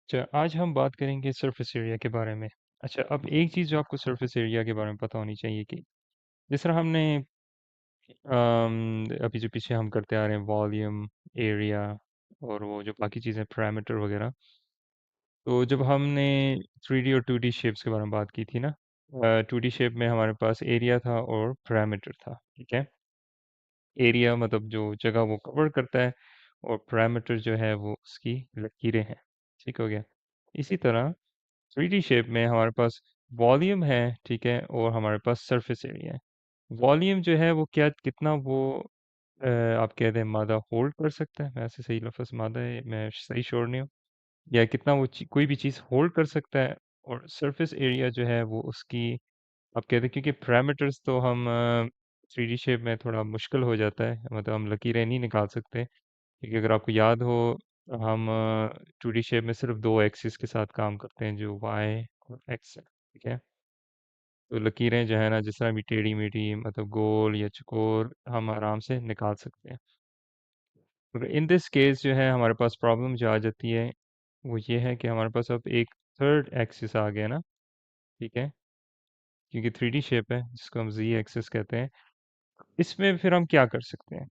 अच्छा, आज हम बात करेंगे सरफेस एरिया के बारे में। अच्छा, अब एक चीज़ जो आपको सरफेस एरिया के बारे में पता होनी चाहिए कि जिस तरह हमने अभी जो पीछे हम करते आ रहे हैं वॉल्यूम, एरिया और वो जो बाकी चीज़ें पैरामीटर वगैरह। तो जब हमने 3D और 2D शेप्स के बारे में बात की थी ना, 2D शेप में हमारे पास एरिया था और पैरामीटर था, ठीक है? एरिया मतलब जो जगह वो कवर करता है और पैरामीटर जो है वो उसकी लकीरें हैं। ठीक हो गया? इसी तरह 3D शेप में हमारे पास वॉल्यूम है, ठीक है, और हमारे पास सरफेस एरिया है। वॉल्यूम जो है वो क्या कितना वो आप कहते हैं मादा होल्ड कर सकता है। मैं ऐसे सही लफ्ज़ मादा है, मैं सही श्योर नहीं हूँ, या कितना वो कोई भी चीज़ होल्ड कर सकता है। और सरफेस एरिया जो है वो उसकी आप कहते हैं, क्योंकि पैरामीटर्स तो हम 3D शेप में थोड़ा मुश्किल हो जाता है, मतलब हम लकीरें नहीं निकाल सकते, क्योंकि अगर आपको याद हो, हम 2D शेप में सिर्फ दो एक्सिस के साथ काम करते हैं, जो वाई और एक्स है, ठीक है। तो लकीरें जो है ना, जिस तरह भी टेढ़ी मेढ़ी मतलब गोल या चौकोर, हम आराम से निकाल सकते हैं। तो इन दिस केस जो है हमारे पास प्रॉब्लम जो आ जाती है वो ये है कि हमारे पास अब एक थर्ड एक्सिस आ गया ना, ठीक है, क्योंकि 3D शेप है जिसको हम जी एक्सिस कहते हैं। इसमें फिर हम क्या कर सकते हैं?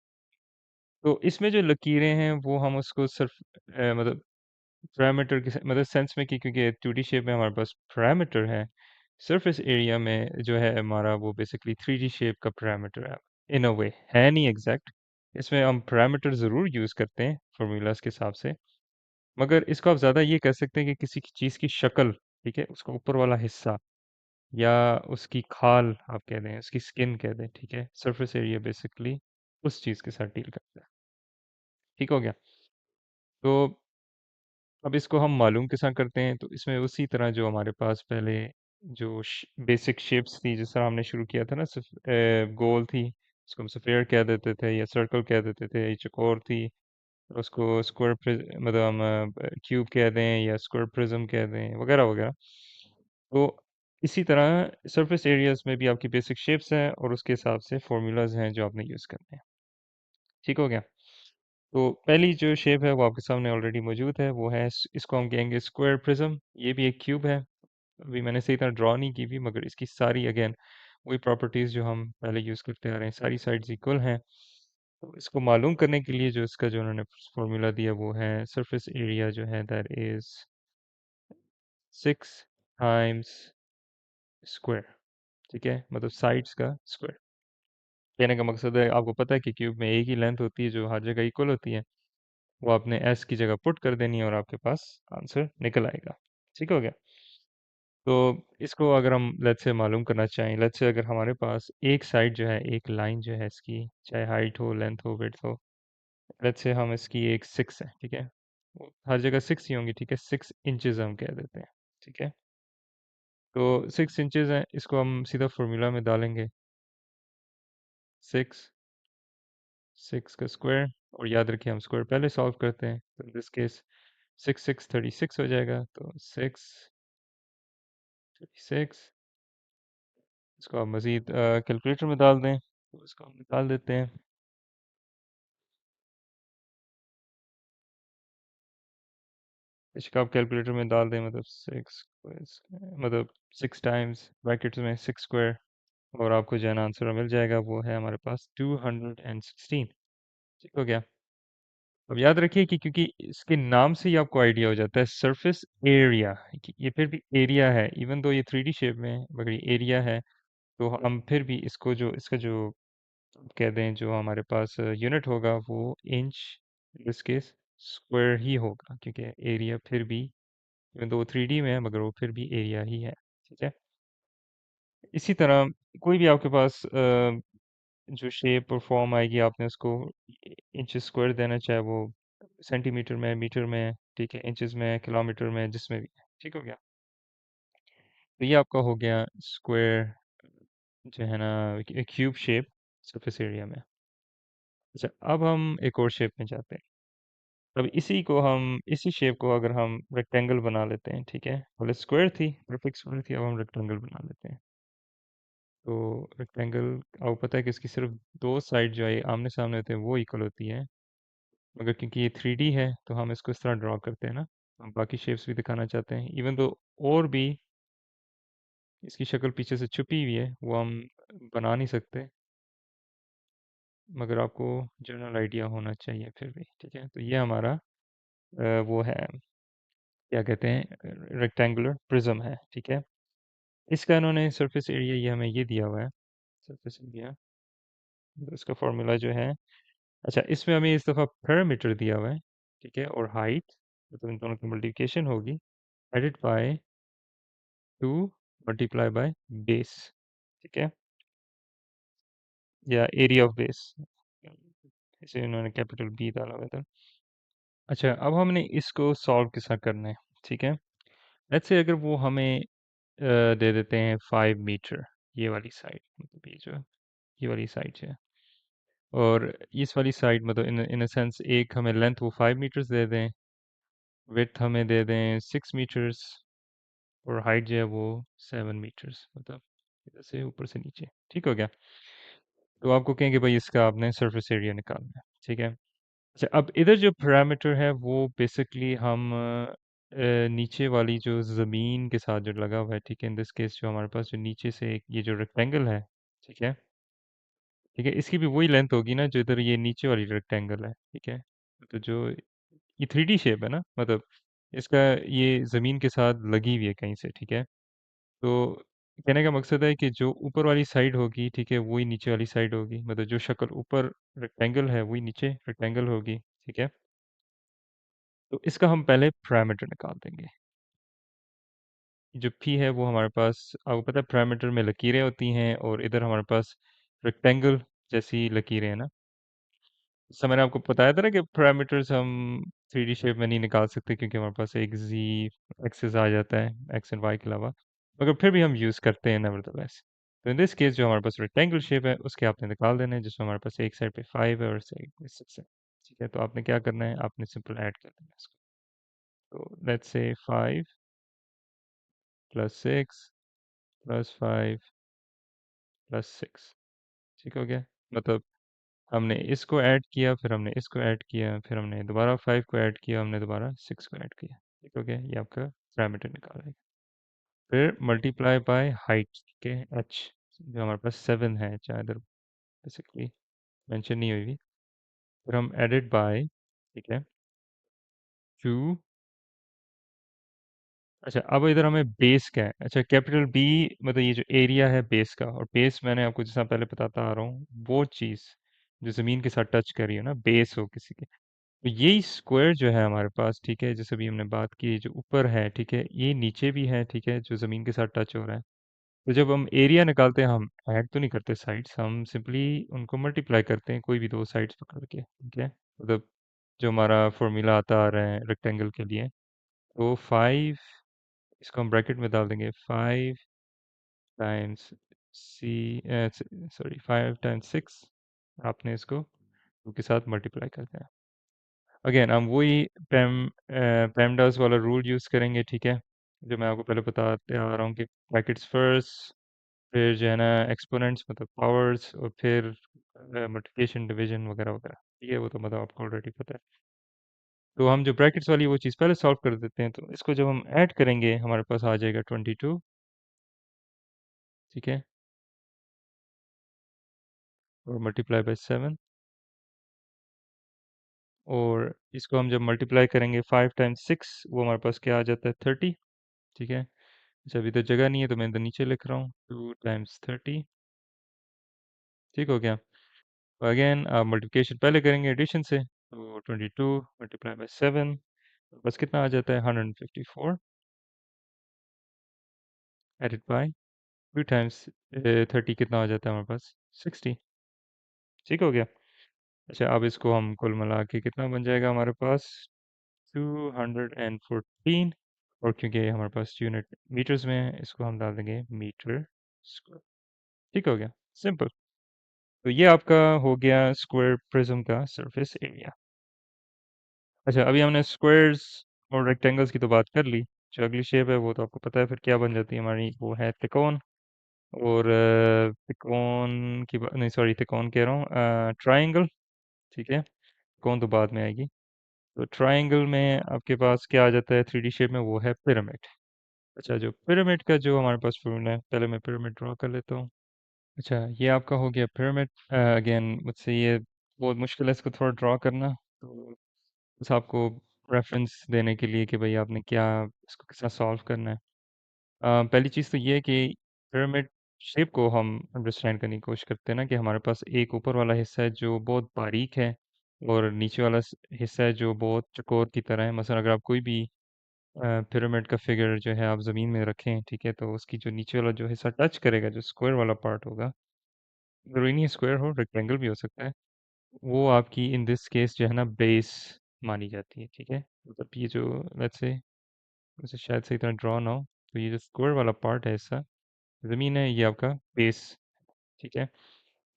तो इसमें जो लकीरें हैं वो हम उसको सिर्फ मतलब पैरामीटर के मतलब सेंस में कि क्योंकि 2D शेप में हमारे पास पैरामीटर है, सरफेस एरिया में जो है हमारा वो बेसिकली 3D शेप का पैरामीटर है। इन अ वे है नहीं एग्जैक्ट, इसमें हम पैरामीटर ज़रूर यूज़ करते हैं फार्मूलाज के हिसाब से, मगर इसको आप ज़्यादा ये कह सकते हैं कि किसी की चीज़ की शक्ल, ठीक है, उसका ऊपर वाला हिस्सा या उसकी खाल आप कह दें, उसकी स्किन कह दें, ठीक है, सरफेस एरिया बेसिकली उस चीज़ के साथ डील करता है। ठीक हो गया? तो अब इसको हम मालूम किस तरह करते हैं, तो इसमें उसी तरह जो हमारे पास पहले जो बेसिक शेप्स थी, जिस तरह हमने शुरू किया था ना, गोल थी, उसको हम स्फीयर कह देते थे या सर्कल कह देते थे, ये चौकोर थी, उसको स्क्वायर मतलब हम क्यूब कह दें या स्क्वायर प्रिज्म कह दें वगैरह वगैरह। तो इसी तरह सरफेस एरियाज में भी आपकी बेसिक शेप्स हैं और उसके हिसाब से फॉर्मूलाज हैं जो आपने यूज़ करने हैं। ठीक हो गया? तो पहली जो शेप है वो आपके सामने ऑलरेडी मौजूद है, वो है इसको हम कहेंगे स्क्वायर प्रिज्म। ये भी एक क्यूब है। अभी मैंने सही तरह ड्रॉ नहीं की हुई, मगर इसकी सारी अगेन वही प्रॉपर्टीज़ जो हम पहले यूज़ करते आ रहे हैं, सारी साइड्स इक्वल हैं। तो इसको मालूम करने के लिए जो इसका जो उन्होंने फॉर्मूला दिया वो है सरफेस एरिया जो है दैट इज़ 6 टाइम्स स्क्वायर, ठीक है, मतलब साइड्स का स्क्वायर। कहने का मकसद है, आपको पता है कि क्यूब में एक ही लेंथ होती है जो हर जगह इक्वल होती है, वो आपने एस की जगह पुट कर देनी है और आपके पास आंसर निकल आएगा। ठीक हो गया? तो इसको अगर हम लेट्स से मालूम करना चाहें, लेट्स से अगर हमारे पास एक साइड जो है, एक लाइन जो है इसकी, चाहे हाइट हो, लेंथ हो, विड्थ हो, लेट्स से हम इसकी एक 6 है, ठीक है, वो हर जगह 6 ही होंगी, ठीक है, 6 इंचेस हम कह देते हैं, ठीक है। तो 6 इंचेस हैं, इसको हम सीधा फार्मूला में डालेंगे, 6 6 का स्क्वायर, और याद रखिए हम स्क्वायर पहले सॉल्व करते हैं, तो इन दिस केस 6 6 36 हो जाएगा, तो 6 36, इसको आप मज़ीद कैलकुलेटर में डाल दें, तो इसको हम निकाल देते हैं। इसको आप कैलकुलेटर में डाल दें, मतलब 6 मतलब 6 टाइम्स ब्रैकेट्स में 6 स्क्वायर, और आपको जो है ना आंसर मिल जाएगा, वो है हमारे पास 216। ठीक हो गया? अब याद रखिए कि क्योंकि इसके नाम से ही आपको आइडिया हो जाता है सरफेस एरिया, कि ये फिर भी एरिया है, इवन दो ये 3D शेप में है, मगर ये एरिया है। तो हम फिर भी इसको जो इसका जो कह दें, जो हमारे पास यूनिट होगा वो इंच, इस केस स्क्वायर ही होगा, क्योंकि एरिया फिर भी इवन दो 3D में है, मगर वो फिर भी एरिया ही है। ठीक है? इसी तरह कोई भी आपके पास जो शेप और फॉर्म आएगी, आपने उसको इंच स्क्वायर देना, चाहे वो सेंटीमीटर में, मीटर में, ठीक है, इंचेस में, किलोमीटर में, जिसमें भी है। ठीक हो गया? तो ये आपका हो गया स्क्वायर जो है ना, क्यूब शेप सरफेस एरिया में। अच्छा, अब हम एक और शेप में जाते हैं। अब इसी शेप को अगर हम रेक्टेंगल बना लेते हैं, ठीक है, पहले स्क्वायर थी, परफेक्ट स्क्वायर थी, अब हम रेक्टेंगल बना लेते हैं। तो रेक्टेंगल, आपको पता है कि इसकी सिर्फ दो साइड जो है आमने सामने होते हैं वो इक्वल होती है, मगर क्योंकि ये 3D है तो हम इसको इस तरह ड्रॉ करते हैं ना, हम बाकी शेप्स भी दिखाना चाहते हैं, इवन तो और भी इसकी शक्ल पीछे से छुपी हुई है, वो हम बना नहीं सकते, मगर आपको जनरल आइडिया होना चाहिए फिर भी, ठीक है। तो ये हमारा वो है, क्या कहते हैं, रेक्टेंगुलर प्रिज्म है, ठीक है। इसका इन्होंने सरफेस एरिया ये हमें ये दिया हुआ है, सरफेस एरिया, तो इसका फॉर्मूला जो है, अच्छा इसमें हमें इस दफ़ा पैरामीटर दिया हुआ है, ठीक है, और हाइट, तो इन दोनों की मल्टीप्लिकेशन होगी, added by 2 multiply by base, ठीक है, या एरिया ऑफ बेस, इसे इन्होंने कैपिटल बी डाला हुआ था। अच्छा, अब हमने इसको सॉल्व किस तरह करना है, ठीक है। लेट्स से अगर वो हमें दे देते हैं 5 मीटर, ये वाली साइड, मतलब ये जो ये वाली साइड है, और इस वाली साइड मतलब इन अ सेंस एक हमें लेंथ वो 5 मीटर्स दे दें, विड्थ हमें दे दें 6 मीटर्स, और हाइट जो है वो 7 मीटर्स, मतलब इधर से ऊपर से नीचे, ठीक हो गया। तो आपको कहेंगे भाई इसका आपने सरफेस एरिया निकालना है, ठीक है। अच्छा, अब इधर जो पैरामीटर है वो बेसिकली हम नीचे वाली जो ज़मीन के साथ जो लगा हुआ है, ठीक है, इन दिस केस जो हमारे पास जो नीचे से एक ये जो रेक्टेंगल है, ठीक है, ठीक है, इसकी भी वही लेंथ होगी ना जो इधर ये नीचे वाली रेक्टेंगल है, ठीक है। तो जो ये 3D शेप है ना, मतलब इसका ये ज़मीन के साथ लगी हुई है कहीं से, ठीक है। तो कहने का मकसद है कि जो ऊपर वाली साइड होगी, ठीक है, वही नीचे वाली साइड होगी, मतलब जो शक्ल ऊपर रेक्टेंगल है वही नीचे रेक्टेंगल होगी, ठीक है। तो इसका हम पहले पैरामीटर निकाल देंगे। जो p है वो हमारे पास, आपको पता है पैरामीटर में लकीरें होती हैं, और इधर हमारे पास रेक्टेंगल जैसी लकीरें हैं ना। तो मैंने आपको बताया था ना कि पैरामीटर्स हम 3D शेप में नहीं निकाल सकते, क्योंकि हमारे पास एक z एक्सिस आ जाता है x एंड y के अलावा, मगर फिर भी हम यूज़ करते हैं नेवरदलेस। तो इन दिस केस जो हमारे पास रेक्टेंगल शेप है उसके आपने निकाल देना है, जिसमें हमारे पास एक साइड पे 5 है और साइड पे 6 है, ठीक है। तो आपने क्या करना है, आपने सिंपल ऐड कर देना है इसको। तो let's say 5 plus 6 plus 5 plus 6, ठीक हो गया। मतलब हमने इसको ऐड किया, फिर हमने इसको ऐड किया, फिर हमने दोबारा 5 को ऐड किया, हमने दोबारा 6 को ऐड किया, ठीक हो गया। ये आपका पैरामीटर निकाल है। फिर मल्टीप्लाई बाय हाइट, ठीक है, h, जो हमारे पास 7 है, चाहे इधर बेसिकली मेंशन नहीं हुई हुई। फिर हम एडिड बाय, ठीक है, 2, अच्छा अब इधर हमें बेस क्या है, अच्छा कैपिटल बी, मतलब ये जो एरिया है बेस का, और बेस मैंने आपको जैसा पहले बताता आ रहा हूँ, वो चीज़ जो ज़मीन के साथ टच कर रही है ना, बेस हो किसी के, तो यही स्क्वायर जो है हमारे पास, ठीक है, जैसे भी हमने बात की, जो ऊपर है, ठीक है, ये नीचे भी है, ठीक है, जो ज़मीन के साथ टच हो रहा है। तो जब हम एरिया निकालते हैं, हम ऐड तो नहीं करते साइड्स, हम सिंपली उनको मल्टीप्लाई करते हैं, कोई भी दो साइड्स पकड़ के, ठीक है। मतलब जो हमारा फॉर्मूला आता आ रहा है रेक्टेंगल के लिए, तो 5, इसको हम ब्रैकेट में डाल देंगे, 5 टाइम्स सी, सॉरी 5 टाइम्स 6, आपने इसको 2 के साथ मल्टीप्लाई करते हैं। अगेन हम वही पेमडास वाला रूल यूज़ करेंगे, ठीक है, जो मैं आपको पहले बताते आ रहा हूँ कि ब्रैकेट्स फर्स्ट, फिर जो है ना एक्सपोनेंट्स मतलब पावर्स, और फिर मल्टीप्लिकेशन डिवीजन वगैरह वगैरह, ठीक है, वो तो मतलब आपको ऑलरेडी पता है। तो हम जो ब्रैकेट्स वाली वो चीज़ पहले सॉल्व कर देते हैं, तो इसको जब हम ऐड करेंगे हमारे पास आ जाएगा 22, ठीक है, और मल्टीप्लाई बाय 7, और इसको हम जब मल्टीप्लाई करेंगे 5 टाइम्स 6, वो हमारे पास क्या आ जाता है, 30, ठीक है। अच्छा अभी तो जगह नहीं है, तो मैं इधर नीचे लिख रहा हूँ, 2 टाइम्स 30, ठीक हो गया। अगेन आप मल्टीप्लिकेशन पहले करेंगे एडिशन से, तो 22 मल्टीप्लाई बाय 7, बस कितना आ जाता है, 154, एडिड बाय 2 टाइम्स 30, कितना आ जाता है हमारे पास, 60, ठीक हो गया। अच्छा अब इसको हम कुल मिला के कितना बन जाएगा हमारे पास, 214, और क्योंकि ये हमारे पास यूनिट मीटर्स में है, इसको हम डाल देंगे मीटर स्क्वायर, ठीक हो गया, सिंपल। तो ये आपका हो गया स्क्वायर प्रिज्म का सरफेस एरिया। अच्छा अभी हमने स्क्वायर्स और रेक्टेंगल्स की तो बात कर ली, जो अगली शेप है वो तो आपको पता है फिर क्या बन जाती है हमारी, वो है त्रिकोण। और त्रिकोण की नहीं सॉरी त्रिकोण कह रहा हूँ, ट्राइंगल, ठीक है, त्रिकोण तो बाद में आएगी। तो ट्रायंगल में आपके पास क्या आ जाता है थ्री डी शेप में, वो है पिरामिड। अच्छा, जो पिरामिड का जो हमारे पास फॉर्मूला है, पहले मैं पिरामिड ड्रॉ कर लेता हूँ। अच्छा, ये आपका हो गया पिरामिड। अगेन मुझसे ये बहुत मुश्किल है इसको थोड़ा ड्रॉ करना, तो बस आपको रेफरेंस देने के लिए कि भाई आपने क्या इसको किस तरह सॉल्व करना है। पहली चीज़ तो ये है कि पिरामिड शेप को हम अंडरस्टैंड करने की कोशिश करते हैं ना, कि हमारे पास एक ऊपर वाला हिस्सा है जो बहुत बारीक है, और नीचे वाला हिस्सा है जो बहुत चौकोर की तरह है। मसलन अगर आप कोई भी पिरामिड का फिगर जो है आप ज़मीन में रखें, ठीक है, तो उसकी जो नीचे वाला जो हिस्सा टच करेगा, जो स्क्वायर वाला पार्ट होगा, ज़रूरी नहीं स्क्वायर हो, रेक्टेंगल भी हो सकता है, वो आपकी इन दिस केस जो है ना बेस मानी जाती है। ठीक है, मतलब ये जो लेट्स से उसे शायद सही तरह ड्रॉ ना हो, तो ये जो स्क्वायर वाला पार्ट है हिस्सा ज़मीन है, ये आपका बेस। ठीक है,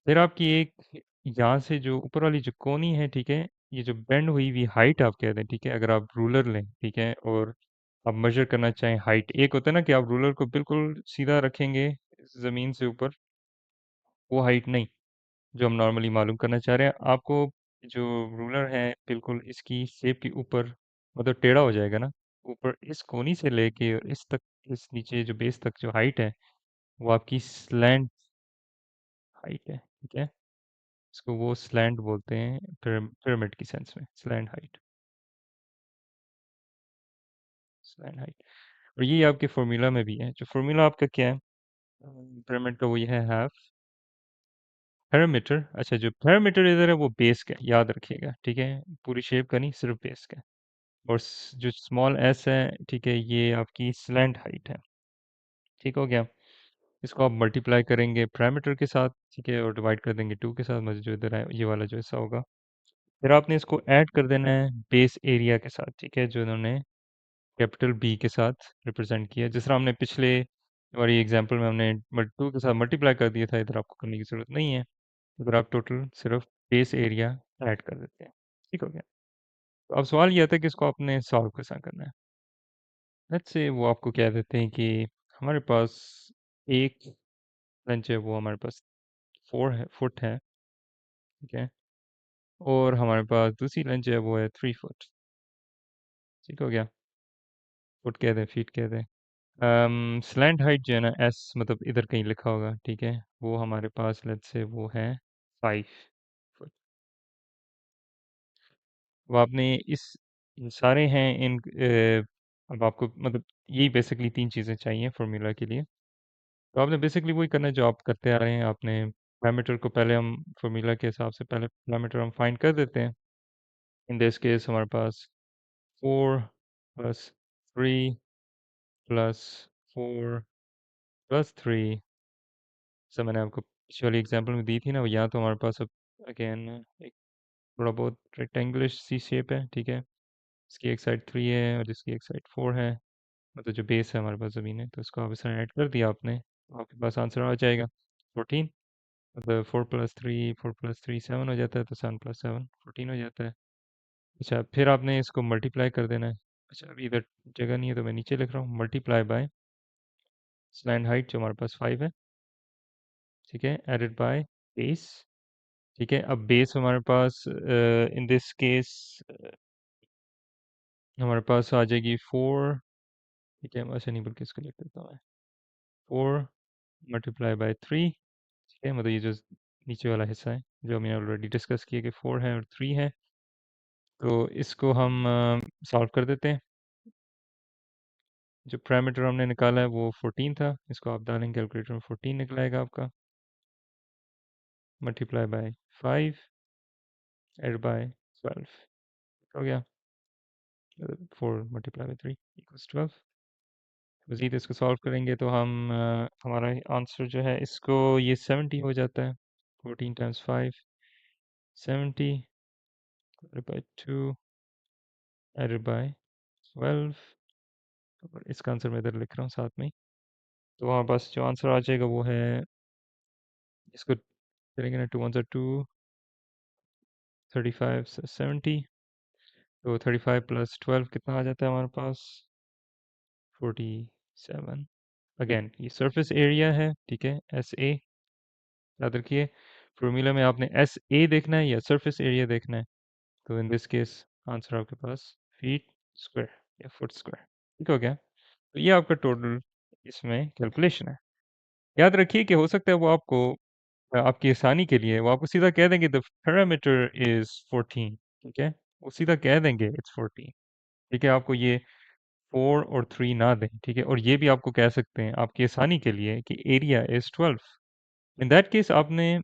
फिर आपकी एक यहाँ से जो ऊपर वाली जो कोनी है, ठीक है, ये जो बेंड हुई हुई हाइट आप कह दें, ठीक है, अगर आप रूलर लें, ठीक है, और आप मेजर करना चाहें हाइट, एक होता है ना कि आप रूलर को बिल्कुल सीधा रखेंगे ज़मीन से ऊपर, वो हाइट नहीं, जो हम नॉर्मली मालूम करना चाह रहे हैं आपको। जो रूलर है बिल्कुल इसकी शेप के ऊपर, मतलब टेढ़ा हो जाएगा ना, ऊपर इस कोनी से लेके इस तक, इस नीचे जो बेस तक जो हाइट है, वो आपकी स्लैंट हाइट है। ठीक है, इसको वो स्लैंट बोलते हैं पिरामिड की सेंस में, स्लैंट हाइट, स्लैंट हाइट। और ये आपके फॉर्मूला में भी है। जो फॉर्मूला आपका क्या है पिरामिड का, वो ये है हाफ पैरामीटर। अच्छा, जो पैरामीटर इधर है वो बेस का है, याद रखिएगा, ठीक है, पूरी शेप का नहीं, सिर्फ बेस का है। और जो स्मॉल एस है, ठीक है, ये आपकी स्लैंट हाइट है। ठीक हो गया, इसको आप मल्टीप्लाई करेंगे पैरामीटर के साथ, ठीक है, और डिवाइड कर देंगे 2 के साथ, मतलब जो इधर है ये वाला जो हिस्सा होगा। फिर आपने इसको ऐड कर देना है बेस एरिया के साथ, ठीक है, जो इन्होंने कैपिटल बी के साथ रिप्रेजेंट किया, जिस तरह हमने पिछले वाली एग्जांपल में हमने 2 के साथ मल्टीप्लाई कर दिया था, इधर आपको करने की ज़रूरत नहीं है। इधर आप टोटल सिर्फ बेस एरिया ऐड कर देते हैं। ठीक हो गया, तो अब सवाल ये आता है कि इसको आपने सॉल्व कैसा करना है। लेट्स से वो आपको कह देते हैं कि हमारे पास एक लेंथ है, वो हमारे पास 4 फुट है, ठीक है, और हमारे पास दूसरी लेंथ है वो है 3 फुट। ठीक हो गया, फुट कह दें, फीट कह दें। स्लैंट हाइट जो है ना, एस मतलब इधर कहीं लिखा होगा, ठीक है, वो हमारे पास लेट्स से वो है 5 फुट। अब आपने इस ये सारे हैं इन अब आपको मतलब यही बेसिकली 3 चीज़ें चाहिए फॉर्मूला के लिए। तो आपने बेसिकली वही करना है जो आप करते आ रहे हैं। आपने पैरामीटर को पहले हम फॉर्मूला के हिसाब से पहले पैरामीटर हम फाइंड कर देते हैं। इन दिस केस हमारे पास 4 + 3 + 4 + 3, जैसा मैंने आपको पिछले वाली एग्जांपल में दी थी ना, वो यहाँ तो हमारे पास अब अगेन एक थोड़ा बहुत रेक्टेंगुलर सी शेप है, ठीक है, इसकी एक साइड 3 है और इसकी एक साइड 4 है, मतलब जो बेस है हमारे पास ज़मीन है, तो इसको आप इस तरह ऐड कर दिया आपने, तो आपके पास आंसर आ जाएगा 14। मतलब 4 + 3 7 हो जाता है, तो 7 + 7 14 हो जाता है। अच्छा, फिर आपने इसको मल्टीप्लाई कर देना है। अच्छा, अभी इधर जगह नहीं है तो मैं नीचे लिख रहा हूँ, मल्टीप्लाई बाय स्लैंड हाइट जो हमारे पास 5 है, ठीक है, एडेड बाय बेस। ठीक है, अब बेस हमारे पास इन दिस केस हमारे पास आ जाएगी 4। ठीक है, ऐसे नहीं बल्कि इसको लिख देता हूँ मैं, 4 × 3, ठीक है, मतलब ये जो नीचे वाला हिस्सा है जो हमने ऑलरेडी डिस्कस किया कि 4 है और 3 है, तो इसको हम सॉल्व कर देते हैं। जो पैरामीटर हमने निकाला है वो 14 था, इसको आप डालेंगे कैलकुलेटर में, 14 निकलाएगा आपका, मल्टीप्लाई बाय 5 एड बाय 12 हो गया। 4 × 3 = 12। मज़ीद इसको सॉल्व करेंगे तो हम हमारा आंसर जो है इसको ये 70 हो जाता है। 14 × 5 70 by 2 एडेड बाय 12, और इसका आंसर मैं इधर लिख रहा हूँ साथ में ही। तो वहाँ बस जो आंसर आ जाएगा वो है, इसको करेंगे ना, 2 1 2, 35 70, तो 35 + 12 कितना आ जाता है हमारे पास, 47। अगेन ये सरफेस एरिया है, ठीक है, एस ए, याद रखिए फॉर्मूला में आपने एस ए देखना है या सरफेस एरिया देखना है। तो इन दिस केस आंसर आपके पास फीट स्क्वायर या फुट स्क्वायर। ठीक हो गया? तो ये आपका टोटल इसमें कैलकुलेशन है। याद रखिए कि हो सकता है वो आपको आपकी आसानी के लिए वो आपको सीधा कह देंगे द पैरामीटर इज 14। ठीक है, वो सीधा कह देंगे इट्स 14। ठीक है, आपको ये 4 और 3 ना दें। ठीक है, और ये भी आपको कह सकते हैं आपकी आसानी के लिए कि area is 12। In that case आपने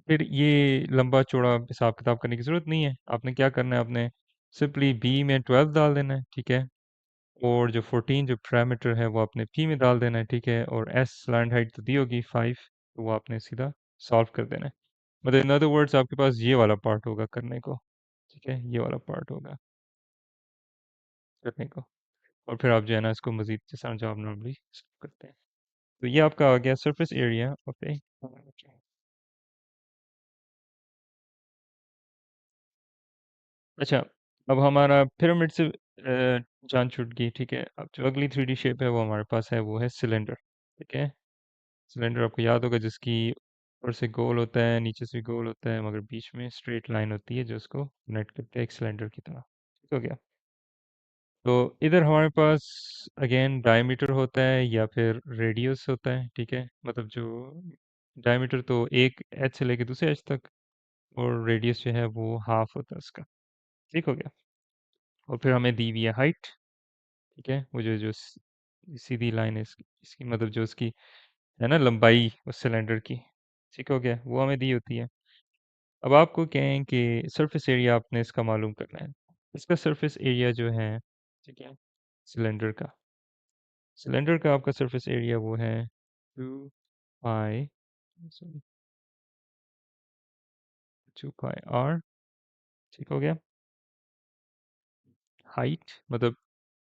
फिर ये लंबा चौड़ा हिसाब किताब करने की ज़रूरत नहीं है। आपने क्या करना है, आपने सिंपली बी में 12 डाल देना है। ठीक है, और जो 14 जो पैरामीटर है वो आपने पी में डाल देना है। ठीक है, और एस लैंड हाइट तो दी होगी 5, तो वो आपने सीधा सॉल्व कर देना है। मतलब इन अदर वर्ड्स आपके पास ये वाला पार्ट होगा करने को। ठीक है, ये वाला पार्ट होगा करने को, और फिर आप जो है ना इसको मज़ीद जैसा जो आप नॉर्मली करते हैं। तो ये आपका आ गया सरफेस एरिया। ओके, अच्छा, अब हमारा पिरामिड से जान छूट गई। ठीक है, अब जो अगली 3D शेप है वो हमारे पास है, वो है सिलेंडर। ठीक है, सिलेंडर आपको याद होगा जिसकी ऊपर से गोल होता है, नीचे से भी गोल होता है, मगर बीच में स्ट्रेट लाइन होती है जो उसको कनेक्ट करते हैं एक सिलेंडर की तरह। ठीक हो गया? तो इधर हमारे पास अगेन डायमीटर होता है या फिर रेडियस होता है। ठीक है, मतलब जो डायमीटर तो एक एच से लेके दूसरे एच तक, और रेडियस जो है वो हाफ होता है उसका। ठीक हो गया? और फिर हमें दी हुई है हाइट। ठीक है, वो जो जो सीधी लाइन है इसकी इसकी मतलब जो उसकी है ना लंबाई उस सिलेंडर की। ठीक हो गया? वो हमें दी होती है। अब आपको कहें कि सरफेस एरिया आपने इसका मालूम करना है। इसका सरफेस एरिया जो है, ठीक है, सिलेंडर का, सिलेंडर का आपका सरफेस एरिया वो है 2 पाई, सॉरी, 2 पाई r। ठीक हो गया? हाइट मतलब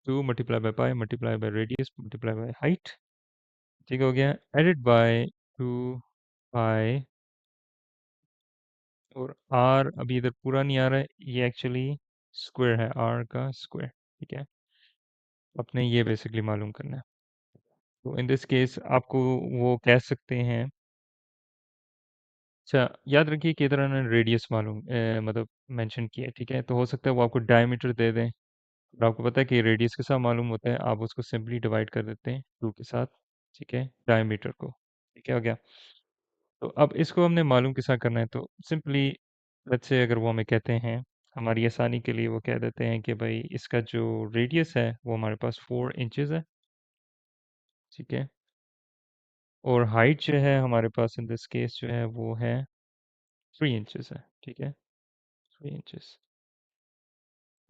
2 × पाई रेडियस × हाइट। ठीक हो गया? एडेड बाय 2 पाई, और r अभी इधर पूरा नहीं आ रहा है, ये एक्चुअली स्क्वायर है, r का स्क्वायर। ठीक है, अपने ये बेसिकली मालूम करना है। तो इन दिस केस आपको वो कह सकते हैं। अच्छा, याद रखिए कि इधर उन्होंने रेडियस मालूम मतलब मेंशन किया है। ठीक है, तो हो सकता है वो आपको डायमीटर दे दें, और आपको पता है कि रेडियस के साथ मालूम होता है, आप उसको सिंपली डिवाइड कर देते हैं 2 के साथ। ठीक है, डायमीटर को। ठीक है, हो गया? तो अब इसको हमने मालूम के साथ करना है, तो सिंपली लेट्स से अगर वो हमें कहते हैं, हमारी आसानी के लिए वो कह देते हैं कि भाई इसका जो रेडियस है वो हमारे पास 4 इंचेस है। ठीक है, और हाइट जो है हमारे पास इन दिस केस जो है वो है 3 इंचेस है। ठीक है, 3 इंचेस।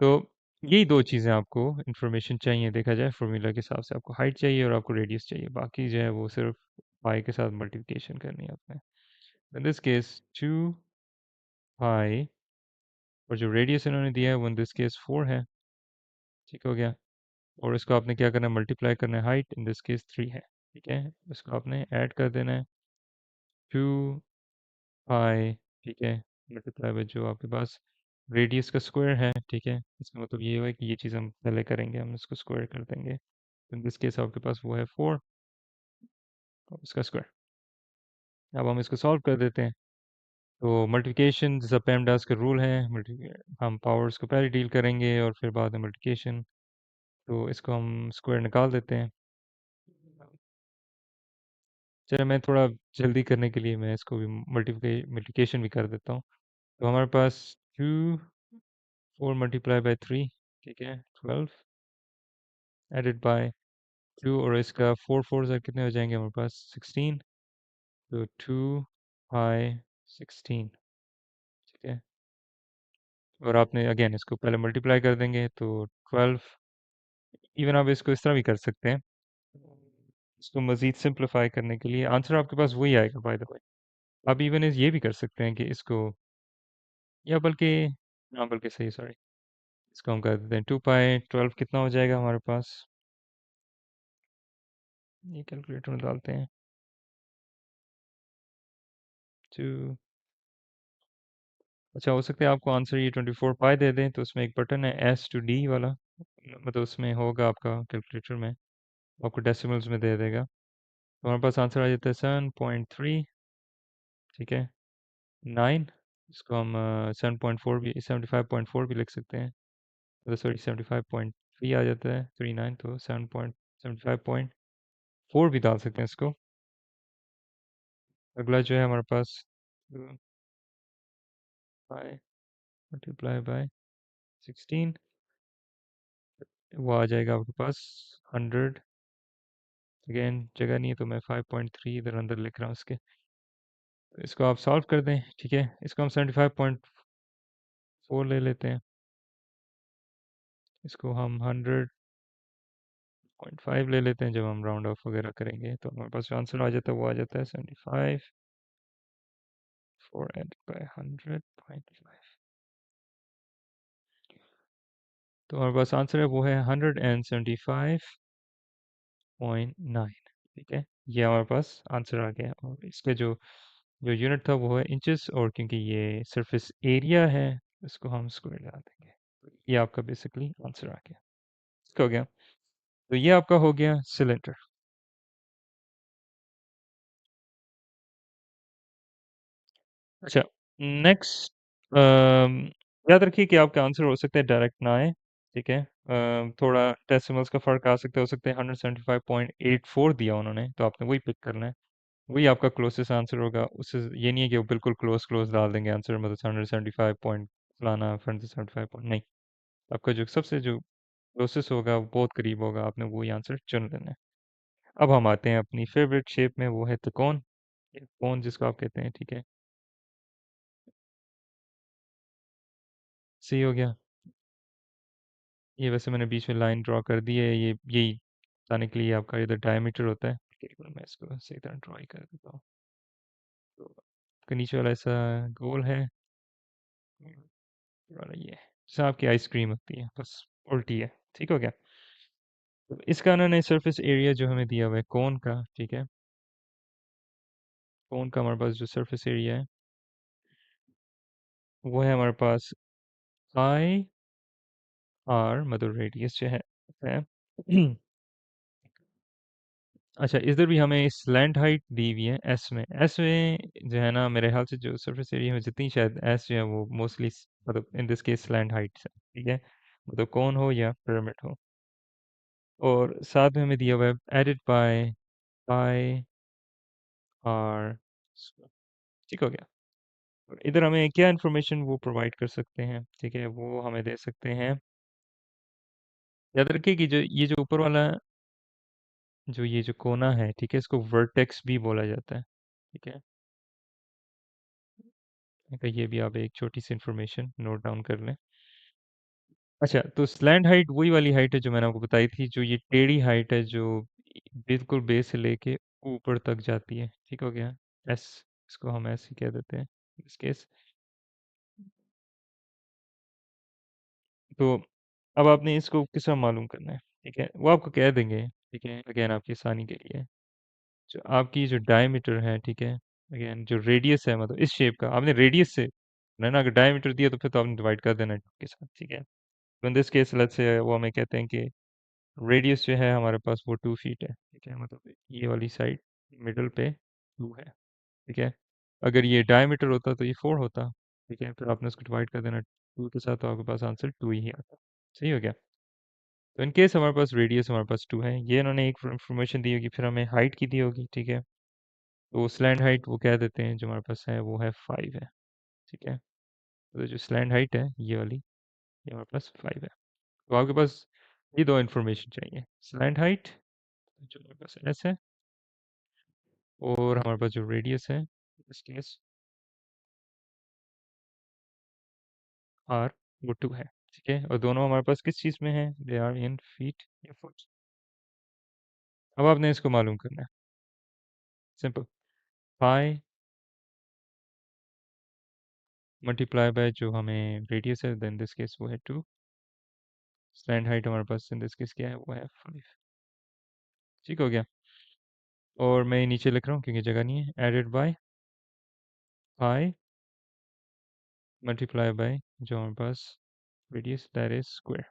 तो यही दो चीज़ें आपको इंफॉर्मेशन चाहिए, देखा जाए फॉर्मूला के हिसाब से आपको हाइट चाहिए और आपको रेडियस चाहिए, बाकी जो है वो सिर्फ पाई के साथ मल्टीप्लिकेशन करनी है आपने। इन दिस केस 2 पाई, और जो रेडियस इन्होंने दिया है वो इन दिस केस 4 है। ठीक हो गया? और इसको आपने क्या करना है, मल्टीप्लाई करना है, हाइट इन दिस केस 3 है। ठीक है, इसको आपने ऐड कर देना है 2 पाई। ठीक है, मल्टीप्लाई बाय जो आपके पास रेडियस का स्क्वायर है। ठीक है, इसका मतलब ये हुआ है कि ये चीज़ हम पहले करेंगे, हम इसको स्क्वायर कर देंगे। इन दिस केस आपके पास वो है 4 और इसका स्क्वायर। अब हम इसको सॉल्व कर देते हैं। तो मल्टीप्लिकेशन जैसा पेमडास का रूल है, हम पावर्स को पहले डील करेंगे और फिर बाद में मल्टीप्लिकेशन। तो इसको हम स्क्वायर निकाल देते हैं। चलिए, मैं थोड़ा जल्दी करने के लिए मैं इसको भी मल्टीप्लिकेशन भी कर देता हूँ। तो हमारे पास 2 4 × 3। ठीक है, 12 एडेड बाय 2, और इसका 4 4 से कितने हो जाएंगे हमारे पास 16। तो 2 पाई 16। ठीक है, और आपने अगेन इसको पहले मल्टीप्लाई कर देंगे तो 12। इवन आप इसको इस तरह भी कर सकते हैं, इसको मज़ीद सिंप्लीफाई करने के लिए आंसर आपके पास वही आएगा बाय द वे। आप इवन इस ये भी कर सकते हैं कि इसको, या बल्कि, हाँ बल्कि सही, सॉरी, इसको हम कर देते हैं 2 पाई 12 कितना हो जाएगा हमारे पास, ये कैलकुलेटर में डालते हैं। 2, अच्छा, हो सकता है आपको आंसर ये 24 पाई दे दें, तो उसमें एक बटन है S to D वाला, मतलब उसमें होगा आपका कैलकुलेटर में, आपको डेसिमल्स में दे देगा, तो हमारे पास आंसर आ जाता है 7.3। ठीक है, 9। इसको हम 7.4 भी 75.4 भी लिख सकते हैं। तो सॉरी 75.3 आ जाता है 39, तो 7.75.4 भी डाल सकते हैं इसको। अगला जो है हमारे पास फाइव मल्टीप्लाई बाय 16, वो आ जाएगा आपके पास 100। अगेन जगह नहीं है तो मैं 5.3 इधर अंदर लिख रहा हूँ इसके। तो इसको आप सॉल्व कर दें, ठीक है। इसको हम 75.4 ले लेते हैं, इसको हम 100.5 ले लेते हैं। जब हम राउंड ऑफ वगैरह करेंगे तो हमारे पास जो आंसर आ जाता है वो आ जाता है 75 4 एंड बाय 100.5। तो हमारे पास आंसर है वो है 175.9, ठीक है। ये हमारे पास आंसर आ गया। और इसके जो जो यूनिट था वो है इंचेस, और क्योंकि ये सरफेस एरिया है इसको हम स्क्वायर लगा देंगे। तो ये आपका बेसिकली आंसर आ गया। इसका हो गया। तो ये आपका हो गया सिलेंडर। अच्छा, नेक्स्ट, याद रखिए कि आपका आंसर हो सकता है डायरेक्ट ना आए, ठीक है। थोड़ा डेसिमल्स का फर्क आ सकता है, हो सकता है 175.84 दिया उन्होंने, तो आपने वही पिक करना है। वही आपका क्लोजेस्ट आंसर होगा। उससे ये नहीं है कि वो बिल्कुल क्लोज क्लोज डाल देंगे आंसर, मतलब 175 पॉइंट फलाना 175 पॉइंट नहीं। आपका जो सबसे जो क्लोजेस्ट होगा वो बहुत करीब होगा, आपने वही आंसर चुन लेना है। अब हम आते हैं अपनी फेवरेट शेप में, वो है त्रिकोण, कोण जिसको आप कहते हैं, ठीक है। सही हो गया। ये वैसे मैंने बीच में लाइन ड्रॉ कर दी है, ये यही बताने के लिए आपका इधर डायमीटर होता है। एक बार मैं इसको सही तरह ड्रॉ ही कर देता हूँ। तो इसका नीचे वाला ऐसा गोल है, वाला ये जैसे आपकी आइसक्रीम होती है, बस उल्टी है। ठीक हो गया। तो इसका उन्होंने सरफेस एरिया जो हमें दिया हुआ है कोन का, ठीक है। कोन का हमारे पास जो सरफेस एरिया है वो है हमारे पास आई आर, मतलब रेडियस जो है। अच्छा, इधर भी हमें स्लैंट हाइट दी हुई है एस में जो है ना, मेरे ख्याल से जो सरफेस एरिया में जितनी शायद एस जो है वो मोस्टली, मतलब in this case slant height है, ठीक है। मतलब कौन हो या पिरामिड हो। और साथ में हमें दिया हुआ है एडिड बाय आई आर, ठीक हो गया। और इधर हमें क्या इन्फॉर्मेशन वो प्रोवाइड कर सकते हैं, ठीक है, वो हमें दे सकते हैं। याद रखिए कि जो ये जो ऊपर वाला जो ये जो कोना है, ठीक है, इसको वर्टेक्स भी बोला जाता है, ठीक है। तो ये भी आप एक छोटी सी इन्फॉर्मेशन नोट डाउन कर लें। अच्छा, तो स्लैंट हाइट वही वाली हाइट है जो मैंने आपको बताई थी, जो ये टेढ़ी हाइट है जो बिल्कुल बेस से लेके ऊपर तक जाती है, ठीक हो गया। एस, इसको हम ऐसे ही कह देते हैं इस केस। तो अब आपने इसको किस तरह मालूम करना है, ठीक है, वो आपको कह देंगे, ठीक है। अगेन आपकी आसानी के लिए, जो आपकी जो डायमीटर है, ठीक है, अगेन जो रेडियस है, मतलब इस शेप का आपने रेडियस से ना, अगर डायमीटर दिया तो फिर तो आपने डिवाइड कर देना है 2 के साथ, ठीक है। तो in this case let's say वो हमें कहते हैं कि रेडियस जो है हमारे पास वो 2 फीट है, ठीक है। मतलब ये वाली साइड मिडल पे 2 है, ठीक है। अगर ये डायमीटर होता तो ये 4 होता, ठीक है। फिर आपने उसको डिवाइड कर देना 2 के साथ, तो आपके पास आंसर 2 ही आता। सही हो गया। तो इन केस हमारे पास रेडियस हमारे पास 2 है, ये इन्होंने एक इन्फॉर्मेशन दी होगी, फिर हमें हाइट की दी होगी, ठीक है। तो स्लैंड हाइट वो कह देते हैं जो हमारे पास है वो है 5 है, ठीक है। तो जो स्लैंड हाइट है ये वाली, ये हमारे पास 5 है। तो आपके पास ये दो इन्फॉर्मेशन चाहिए, स्लैंड हाइट जो हमारे पास एस है, और हमारे पास जो रेडियस है इस केस आर, वो 2 है, ठीक है। और दोनों हमारे पास किस चीज़ में है, दे आर इन फीट या फुट। अब आपने इसको मालूम करना है, सिंपल, पाई मल्टीप्लाई बाय जो हमें रेडियस है, देन दिस केस वो है 2। स्टैंड हाइट हमारे पास इन दिस केस क्या है, वो है 5। ठीक हो गया। और मैं ये नीचे लिख रहा हूँ क्योंकि जगह नहीं है, added by pi multiply by जो हमारे पास रेडियस दैट इज स्क्वायर।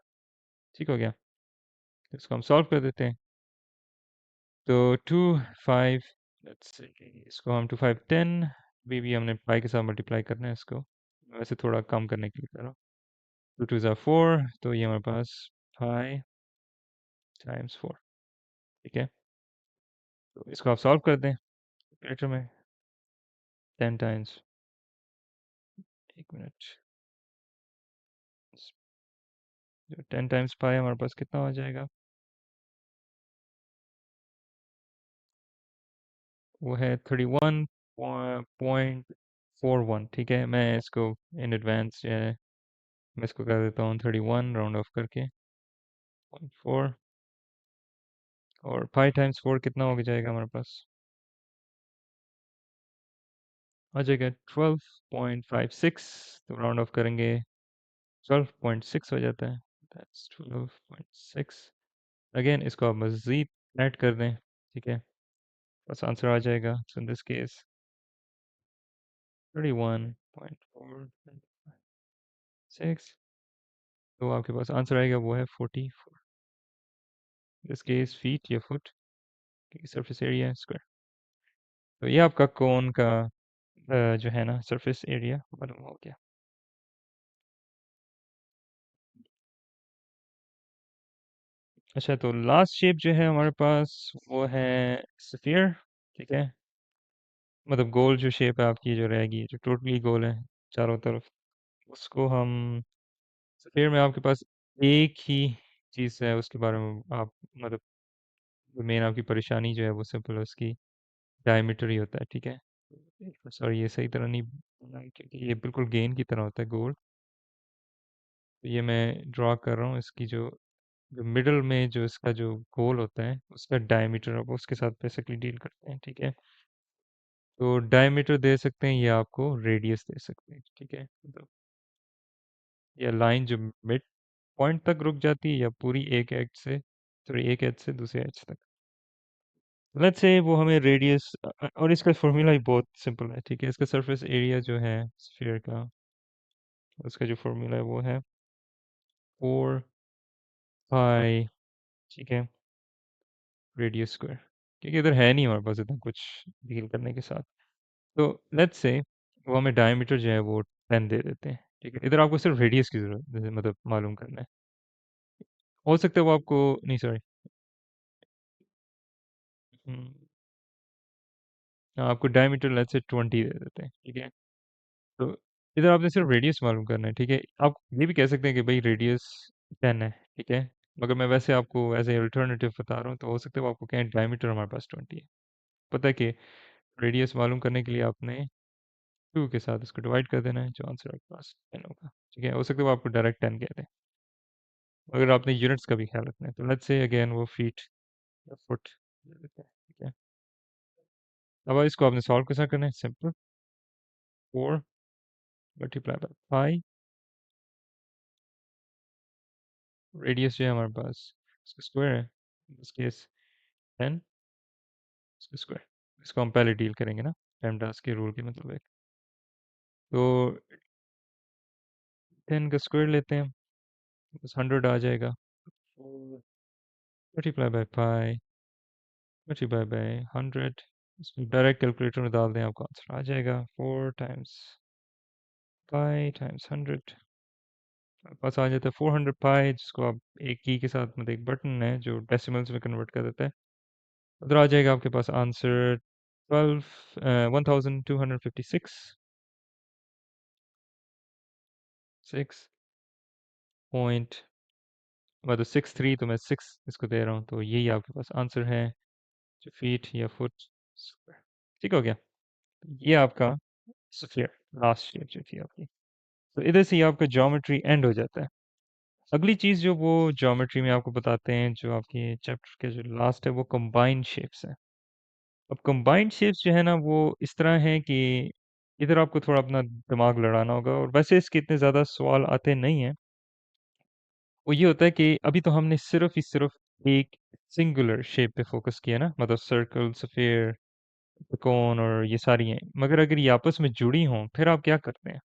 ठीक हो गया। तो इसको हम सॉल्व कर देते हैं। तो 2 5, लेट्स से इसको हम 2 5 10, भी हमने पाई के साथ मल्टीप्लाई करना है इसको। वैसे थोड़ा कम करने के लिए कर रहा हूँ। 2 2 ज़ा 4, तो ये हमारे पास 5 टाइम्स 4। ठीक है, तो इसको आप सॉल्व कर दें कैलकुलेटर में। 10 टाइम्स, एक मिनट, 10 टाइम्स पाई हमारे पास कितना हो जाएगा? वो है 31.41। ठीक है, मैं इसको इन एडवांस जो है मैं इसको कर देता हूँ 31 राउंड ऑफ करके 0.4। और 5 टाइम्स 4 कितना हो जाएगा हमारे पास? आ जाएगा 12.56। तो राउंड ऑफ करेंगे 12.6 हो जाता है। दैट्स 12.6। अगेन इसको आप मज़ीद ऐड कर दें। ठीक है, बस आंसर आ जाएगा। सो इन दिस केस 31.456, तो आपके पास आंसर आएगा वो है 44। दिस केस फीट या फुट, सरफेस एरिया स्क्वायर। तो ये आपका कोन का जो है ना सरफेस एरिया मालूम हो गया। अच्छा, तो लास्ट शेप जो है हमारे पास वो है स्फीयर। ठीक है, मतलब गोल जो शेप है आपकी जो रहेगी, जो टोटली गोल है चारों तरफ, उसको हम स्फीयर में आपके पास एक ही चीज़ है उसके बारे में आप मतलब मेन आपकी परेशानी जो है वो सिंपल है, उसकी डायमीटर ही होता है। ठीक है, सॉरी ये सही तरह नहीं बना है, क्योंकि ये बिल्कुल गेंद की तरह होता है गोल। तो ये मैं ड्रॉ कर रहा हूँ इसकी जो जो मिडल में जो इसका जो गोल होता है उसका डायमीटर, अब उसके साथ बेसिकली डील करते हैं। ठीक है, तो डायमीटर दे सकते हैं या आपको रेडियस दे सकते हैं। ठीक है, तो ये लाइन जो मिड पॉइंट तक रुक जाती है या पूरी एक एज से, सॉरी एक एज से दूसरे एज तक। लेट्स से वो हमें रेडियस, और इसका फॉर्मूला ही बहुत सिंपल है। ठीक है, इसका सरफेस एरिया जो है स्फीयर का, उसका जो फॉर्मूला है वो है 4 पाई। ठीक है, रेडियस स्क्वायर, क्योंकि इधर है नहीं हमारे पास इतना कुछ डील करने के साथ। तो लेट्स से वो हमें डायमीटर जो है वो 10 दे देते हैं। ठीक है, इधर आपको सिर्फ रेडियस की जरूरत मतलब मालूम करना है। हो सकता है वो आपको, नहीं सॉरी, आपको डायमीटर लेट्स से 20 दे देते हैं। ठीक है, तो इधर आपने सिर्फ रेडियस मालूम करना है। ठीक है, आप ये भी कह सकते हैं कि भाई रेडियस 10 है। ठीक है, मगर मैं वैसे आपको एज ए अल्टरनेटिव बता रहा हूँ, तो हो सकता है वो आपको कहें डायमीटर हमारे पास 20 है। पता है कि रेडियस मालूम करने के लिए आपने 2 के साथ इसको डिवाइड कर देना है, जो आंसर आपके पास 10 होगा। ठीक है, हो सकता है वो आपको डायरेक्ट 10 कह दें, अगर आपने यूनिट्स का भी ख्याल रखना है। तो लेट्स से अगेन वो फीट या फुट दे देते हैं। ठीक है, अब इसको आपने सॉल्व कैसा करना है? Simple, 4 multiply by pi, radius जो है हमारे पास इसका स्क्वायर है, इस केस 10 इसका स्क्वायर। इसको हम पहले डील करेंगे ना पेमडास के रूल के मतलब। तो 10 का स्क्वायर लेते हैं, बस 100 आ जाएगा। Multiply by pi multiply bye 100, इसको डायरेक्ट कैलकुलेटर में डाल दें, आपको आंसर आ जाएगा 4 टाइम्स पाई टाइम्स 100। पास आ जाता है 400 पाई, जिसको आप एक की के साथ मतलब एक बटन है जो डेसिमल्स में कन्वर्ट कर देता है। उधर आ जाएगा आपके पास आंसर 12,256 6 मतलब 6 3, तो मैं 6 इसको दे रहा हूँ, तो यही आपके पास आंसर है, जो फीट या फुट स्क्वायर। ठीक हो गया, ये आपका स्फीयर लास्ट शेप जो थी आपकी। तो इधर से ही आपका ज्योमेट्री एंड हो जाता है। अगली चीज़ जो वो ज्योमेट्री में आपको बताते हैं, जो आपके चैप्टर के जो लास्ट है, वो कंबाइंड शेप्स है। अब कंबाइंड शेप्स जो है ना वो इस तरह है कि इधर आपको थोड़ा अपना दिमाग लड़ाना होगा, और वैसे इसके इतने ज़्यादा सवाल आते नहीं हैं। वो ये होता है कि अभी तो हमने सिर्फ ही सिर्फ एक सिंगुलर शेप पे फोकस किया ना, मतलब सर्कल, स्फीयर, त्रिकोण और ये सारी हैं। मगर अगर ये आपस में जुड़ी हों फिर आप क्या करते हैं?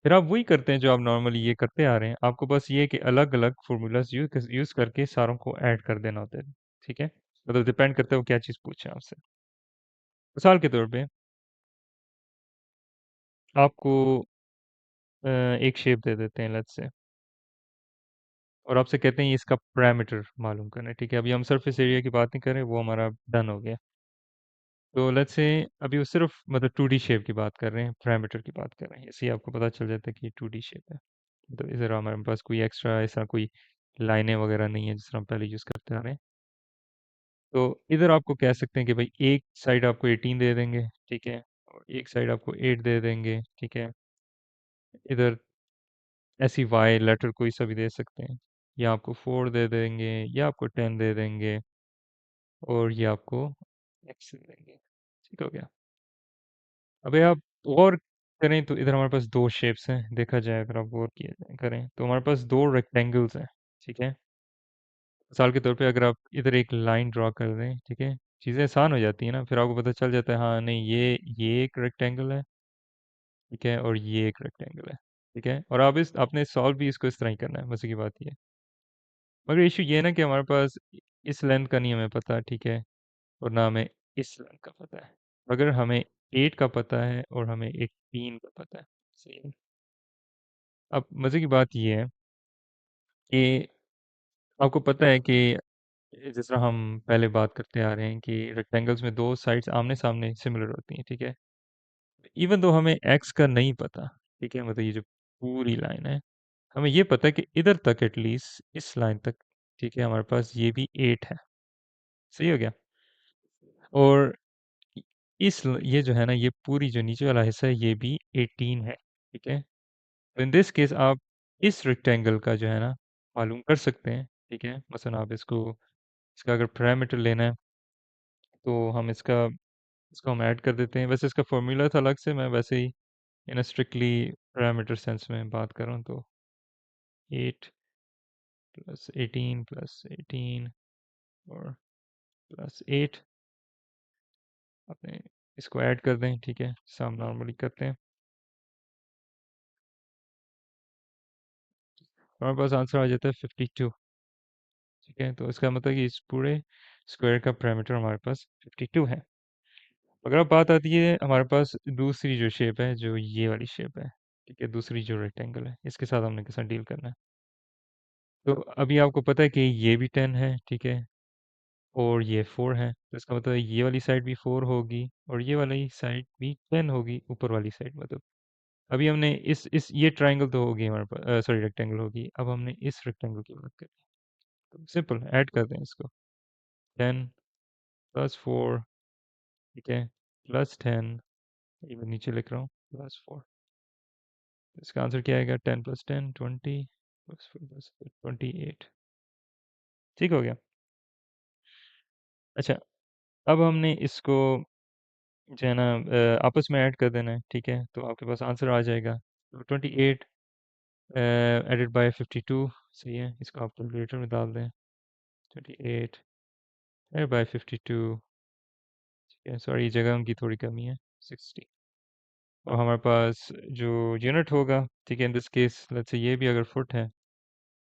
फिर आप वही करते हैं जो आप नॉर्मली ये करते आ रहे हैं। आपको बस ये है कि अलग अलग फॉर्मूलाज यूज करके सारों को ऐड कर देना होता है। ठीक है, मतलब डिपेंड करता है वो क्या चीज़ पूछे आपसे। मिसाल के तौर पे आपको एक शेप दे देते हैं लेट्स से, और आपसे कहते हैं ये इसका पैरामीटर मालूम करना है, ठीक है? अभी हम सरफेस एरिया की बात नहीं कर रहे, वो हमारा डन हो गया। तो लेट्स से अभी वो सिर्फ मतलब 2D शेप की बात कर रहे हैं, पैरामीटर की बात कर रहे हैं, इससे ही आपको पता चल जाता है कि ये 2D शेप है। तो इधर हमारे पास कोई एक्स्ट्रा ऐसा कोई लाइनें वगैरह नहीं है जिस तरह हम पहले यूज़ करते आ रहे हैं। तो इधर आपको कह सकते हैं कि भाई एक साइड आपको 18 दे देंगे, ठीक है? और एक साइड आपको 8 दे देंगे, ठीक है? इधर ऐसी वाई लेटर कोई सा भी दे सकते हैं, या आपको 4 दे देंगे, या आपको 10 दे देंगे, और ये आपको एक्स दे देंगे। ठीक हो गया? अबे आप और करें तो इधर हमारे पास दो शेप्स हैं, देखा जाए अगर आप गौर किया जाए करें तो हमारे पास दो रेक्टेंगल्स हैं, ठीक है? मिसाल के तौर पे अगर आप इधर एक लाइन ड्रा कर दें, ठीक है? चीज़ें आसान हो जाती हैं ना, फिर आपको पता चल जाता है हाँ नहीं ये एक रेक्टेंगल है, ठीक है? और ये एक रेक्टेंगल है, ठीक है? और आप इस आपने सॉल्व भी इसको इस तरह ही करना है, मजे की बात ये है। मगर इशू ये है ना कि हमारे पास इस लेंथ का नहीं हमें पता, ठीक है? और ना हमें इस लेंथ का पता है। अगर हमें 8 का पता है और हमें 18 का पता है, सही है? अब मज़े की बात ये है कि आपको पता है कि जिस तरह हम पहले बात करते आ रहे हैं कि रेक्टेंगल्स में दो साइड्स आमने-सामने सिमिलर होती हैं, ठीक है? इवन दो हमें एक्स का नहीं पता, ठीक है? मतलब ये जो पूरी लाइन है, हमें ये पता है कि इधर तक एटलीस्ट इस लाइन तक, ठीक है, हमारे पास ये भी 8 है। सही हो गया? और इ ये जो है ना, ये पूरी जो नीचे वाला हिस्सा है, ये भी 18 है, ठीक है? तो इन दिस केस आप इस रेक्टेंगल का जो है ना, मालूम कर सकते हैं, ठीक है? मसलन आप इसका अगर पैरामीटर लेना है, तो हम इसको हम ऐड कर देते हैं। वैसे इसका फ़ॉर्मूला था अलग से, मैं वैसे ही इन अ स्ट्रिक्टली पैरामीटर सेंस में बात कर रहा हूँ, तो 8 प्लस 18 प्लस 18 और प्लस 8 अपने इसको ऐड कर दें, ठीक है? जैसा हम नॉर्मली करते हैं। हमारे पास आंसर आ जाता है 52, ठीक है? तो इसका मतलब कि इस पूरे स्क्वायर का पैरामीटर हमारे पास 52 है। अगर अब बात आती है हमारे पास दूसरी जो शेप है, जो ये वाली शेप है, ठीक है? दूसरी जो रेक्टेंगल है, इसके साथ हमने कैसा डील करना है? तो अभी आपको पता है कि ये भी 10 है, ठीक है? और ये 4 है, तो इसका मतलब है ये वाली साइड भी 4 होगी और ये वाली साइड भी 10 होगी, ऊपर वाली साइड मतलब। अभी हमने इस ये ट्रायंगल तो होगी हमारे पास, सॉरी रेक्टेंगल होगी। अब हमने इस रेक्टेंगल की बात करें, तो सिंपल ऐड कर दें इसको। 10 प्लस 4, ठीक है, प्लस 10, ये मैं नीचे लिख रहा हूँ, प्लस 4। इसका आंसर क्या आएगा? 10 प्लस 10 20 प्लस 4 प्लस 28। ठीक हो गया? अच्छा, अब हमने इसको जो है ना आपस में ऐड कर देना है, ठीक है? तो आपके पास आंसर आ जाएगा। तो 28 एडेड बाय 52, सही है? इसको आप कैलकुलेटर में डाल दें। 28 एडेड बाय 52, ठीक है? सॉरी, जगह उनकी थोड़ी कमी है, 60। और हमारे पास जो यूनिट होगा, ठीक है, in this case let's say ये भी अगर फुट है,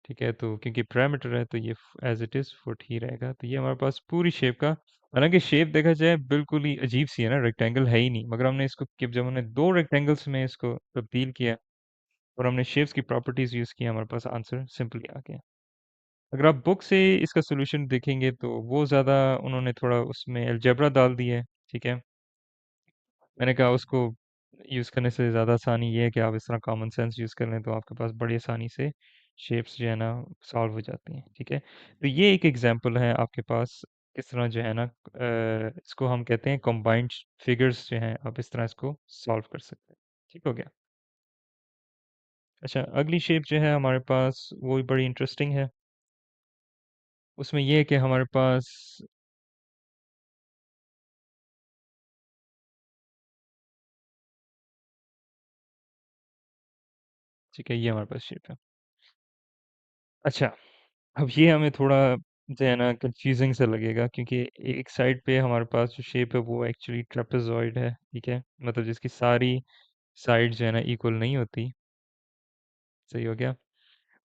ठीक है, तो क्योंकि पैरामीटर है तो ये एज इट इज़ फुट ही रहेगा। तो ये हमारे पास पूरी शेप का, हालांकि शेप देखा जाए बिल्कुल ही अजीब सी है ना, रेक्टेंगल है ही नहीं, मगर हमने इसको जब हमने दो रेक्टेंगल्स में इसको तब्दील किया और हमने शेप्स की प्रॉपर्टीज यूज़ की, हमारे पास आंसर सिंपली आ गया। अगर आप बुक से इसका सोल्यूशन देखेंगे तो वो ज़्यादा उन्होंने थोड़ा उसमें अलजेब्रा डाल दी है, ठीक है? मैंने कहा उसको यूज़ करने से ज़्यादा आसानी ये है कि आप इस तरह कॉमन सेंस यूज़ कर लें तो आपके पास बड़ी आसानी से शेप्स जो है ना सॉल्व हो जाती हैं, ठीक है? तो ये एक एग्जांपल है आपके पास किस तरह जो है ना इसको हम कहते हैं कंबाइंड फिगर्स जो हैं, आप इस तरह इसको सॉल्व कर सकते हैं। ठीक हो गया? अच्छा, अगली शेप जो है हमारे पास वो भी बड़ी इंटरेस्टिंग है। उसमें ये है कि हमारे पास, ठीक है, ये हमारे पास शेप है। अच्छा, अब ये हमें थोड़ा जो है ना कंफ्यूजिंग सा लगेगा, क्योंकि एक साइड पे हमारे पास जो शेप है वो एक्चुअली ट्रेपेजॉइड है, ठीक है? मतलब जिसकी सारी साइड जो है ना इक्वल नहीं होती, सही हो गया?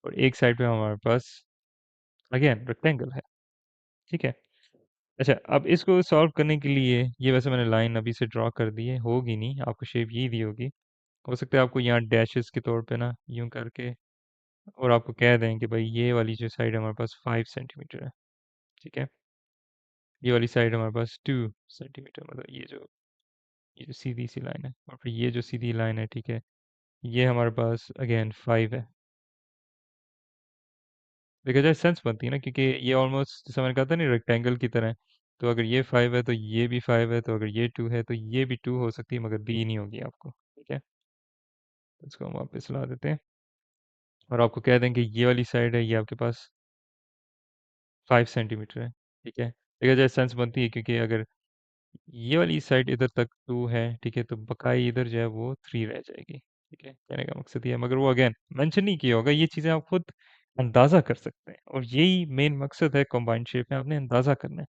और एक साइड पे हमारे पास अगेन रेक्टेंगल है, ठीक है? अच्छा, अब इसको सॉल्व करने के लिए ये वैसे मैंने लाइन अभी से ड्रॉ कर दी है, होगी नहीं, आपको शेप यही दी होगी। हो सकता है आपको यहाँ डैशेस के तौर पे ना यूं करके और आपको कह दें कि भाई ये वाली जो साइड हमारे पास 5 सेंटीमीटर है, ठीक है, ये वाली साइड हमारे पास 2 सेंटीमीटर, मतलब ये जो सीधी सी लाइन है, और फिर ये जो सीधी लाइन है, ठीक है, ये हमारे पास अगेन 5 है। देखा जाए सेंस बनती है ना, क्योंकि ये ऑलमोस्ट जैसा मैंने कहा था ना रेक्टेंगल की तरह है। तो अगर ये 5 है तो ये भी 5 है, तो अगर ये 2 है तो ये भी 2 हो सकती है, मगर दी नहीं होगी आपको, ठीक है। तो इसको हम वापस ला देते हैं और आपको कह दें कि ये वाली साइड है, ये आपके पास 5 सेंटीमीटर है, ठीक है। देखा जाए सेंस बनती है, क्योंकि अगर ये वाली साइड इधर तक 2 है, ठीक है, तो बकाई इधर जो है वो 3 रह जाएगी, ठीक है। कहने का मकसद ये है, मगर वो अगेन मेंशन नहीं किया होगा, ये चीज़ें आप खुद अंदाज़ा कर सकते हैं, और यही मेन मकसद है कॉम्बाइंड शेप में, आपने अंदाज़ा करना है।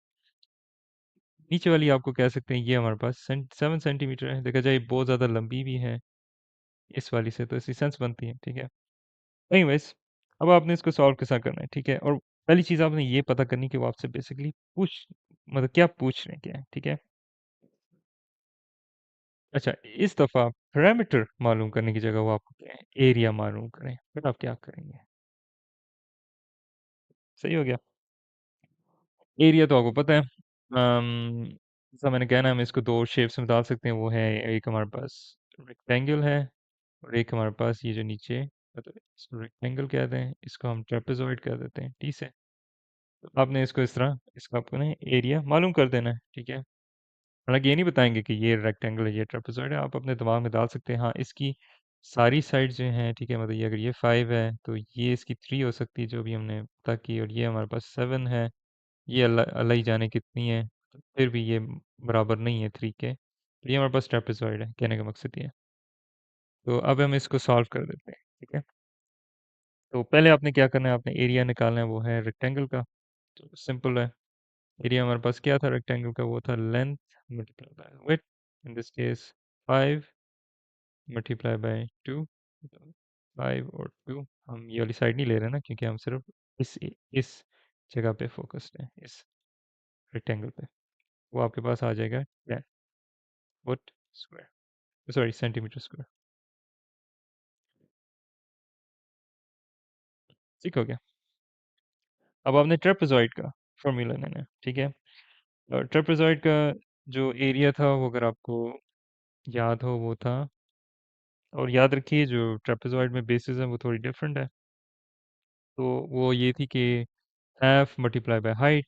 नीचे वाली आपको कह सकते हैं ये हमारे पास 7 सेंटीमीटर है, देखा जाए बहुत ज़्यादा लंबी भी है इस वाली से, तो इसकी सेंस बनती है, ठीक है। एनीवेज, अब आपने इसको सॉल्व कैसा करना है, ठीक है, और पहली चीज़ आपने ये पता करनी कि वो आपसे बेसिकली पूछ मतलब क्या पूछ रहे हैं, क्या है, ठीक है। अच्छा, इस दफ़ा पैरामीटर मालूम करने की जगह वो आपको क्या है, एरिया मालूम करें, फिर आप क्या करेंगे? सही हो गया। एरिया तो आपको पता है, जैसा मैंने कहा ना, हम इसको दो शेप्स में डाल सकते हैं, वो है एक हमारे पास रेक्टेंगल है, और एक हमारे पास ये जो नीचे, मतलब इसको रेक्टेंगल कह दें, इसको हम ट्रेपेजॉइड कह देते हैं, ठीक है। तो आपने इसको इस तरह, इसका आपको ना एरिया मालूम कर देना है, ठीक है। हालांकि ये नहीं बताएंगे कि ये रेक्टेंगल है, ये ट्रेपेजॉइड है, आप अपने दिमाग में डाल सकते हैं, हाँ इसकी सारी साइड जो हैं, ठीक है, मतलब ये अगर ये 5 है तो ये इसकी 3 हो सकती है, जो भी हमने पता की, और ये हमारे पास 7 है, ये अल्लाह अल्लाह ही जाने कितनी है, तो फिर भी ये बराबर नहीं है 3 के, तो ये हमारे पास ट्रेपेजॉइड है, कहने का मकसद ये है। तो अब हम इसको सॉल्व कर देते हैं, ठीक है। तो पहले आपने क्या करना है, आपने एरिया निकालना है, वो है रेक्टेंगल का। तो सिंपल है, एरिया हमारे पास क्या था रेक्टेंगल का, वो था length multiply by width, in this case 5 multiply by 2, 5 और 2, हम ये वाली साइड नहीं ले रहे ना, क्योंकि हम सिर्फ इस जगह पे फोकस्ड है, इस रेक्टेंगल पे। वो आपके पास आ जाएगा 10 foot square, sorry centimetre square. ठीक हो गया। अब आपने ट्रेपेजॉइड का फॉर्मूला लेना है, ठीक है। और ट्रेपेजॉइड का जो एरिया था, वो अगर आपको याद हो, वो था, और याद रखिए जो ट्रेपेजॉइड में बेसिस हैं वो थोड़ी डिफरेंट है। तो वो ये थी कि हाफ मल्टीप्लाई बाय हाइट,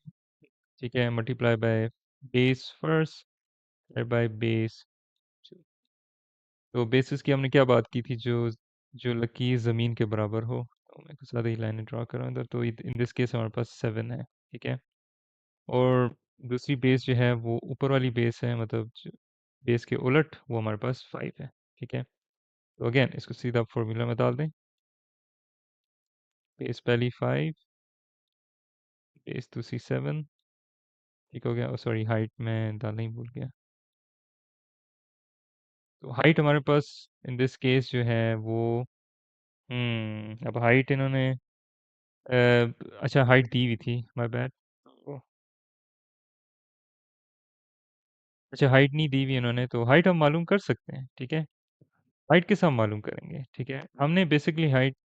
ठीक है, multiply by base first by base. तो बेसिस की हमने क्या बात की थी, जो जो लकीर ज़मीन के बराबर हो, तो मैं कुछ ज़्यादा ही लाइनें ड्रा कर रहा हूँ इधर, तो इन दिस केस हमारे पास 7 है, ठीक है। और दूसरी बेस जो है वो ऊपर वाली बेस है, मतलब बेस के उलट वो हमारे पास 5 है, ठीक है। तो अगेन इसको सीधा फॉर्मूला में डाल दें, बेस पहली 5, बेस दूसरी 7, ठीक हो गया। और सॉरी हाइट में डालना ही भूल गया। तो हाइट हमारे पास इन दिस केस जो है वो, अब हाइट इन्होंने अच्छा हाइट दी हुई थी, माय बैड। अच्छा हाइट नहीं दी हुई इन्होंने, तो हाइट हम मालूम कर सकते हैं, ठीक है। हाइट किस हम मालूम करेंगे, ठीक है, हमने बेसिकली हाइट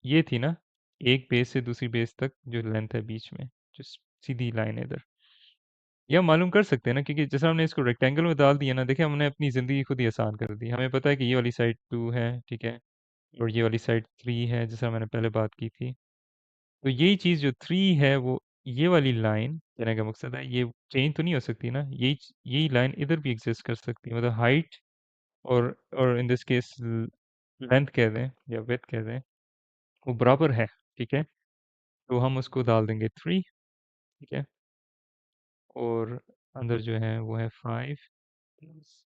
ये थी ना, एक बेस से दूसरी बेस तक जो लेंथ है बीच में, जो सीधी लाइन है इधर, ये हम मालूम कर सकते हैं ना, क्योंकि जैसे हमने इसको रेक्टेंगल में डाल दिया ना, देखिए हमने अपनी ज़िंदगी खुद ही आसान कर दी। हमें पता है कि ये वाली साइड 2 है, ठीक है, और ये वाली साइड 3 है, जैसा मैंने पहले बात की थी। तो यही चीज़ जो 3 है, वो ये वाली लाइन, कहने का मकसद है ये चेंज तो नहीं हो सकती ना, यही लाइन इधर भी एग्जिस्ट कर सकती है, मतलब हाइट और इन दिस केस लेंथ कह दें या विड्थ कह दें, वो बराबर है, ठीक है। तो हम उसको डाल देंगे 3, ठीक है, और अंदर जो है वो है 5 प्लस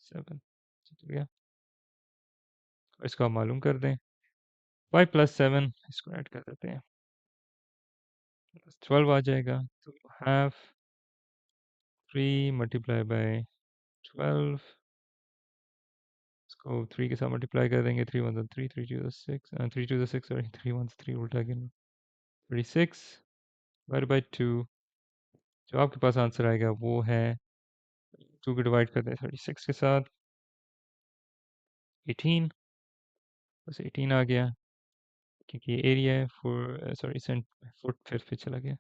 7, ठीक हो गया। और इसको आप मालूम कर दें, 5 प्लस 7 इसको ऐड कर देते हैं, 12 आ जाएगा। तो हाफ 3 मल्टीप्लाई बाय 12, इसको 3 के साथ मल्टीप्लाई कर देंगे, 3 1 3 3 2 6, 3 2 6, सॉरी 3 1 3 उल्टा गिन, 36 डिवाइड बाय 2, जो आपके पास आंसर आएगा वो है 2 को डिवाइड कर दें 36 के साथ, 18। बस 18 आ गया क्योंकि ये एरिया है सॉरी फुट फिर पे चला गया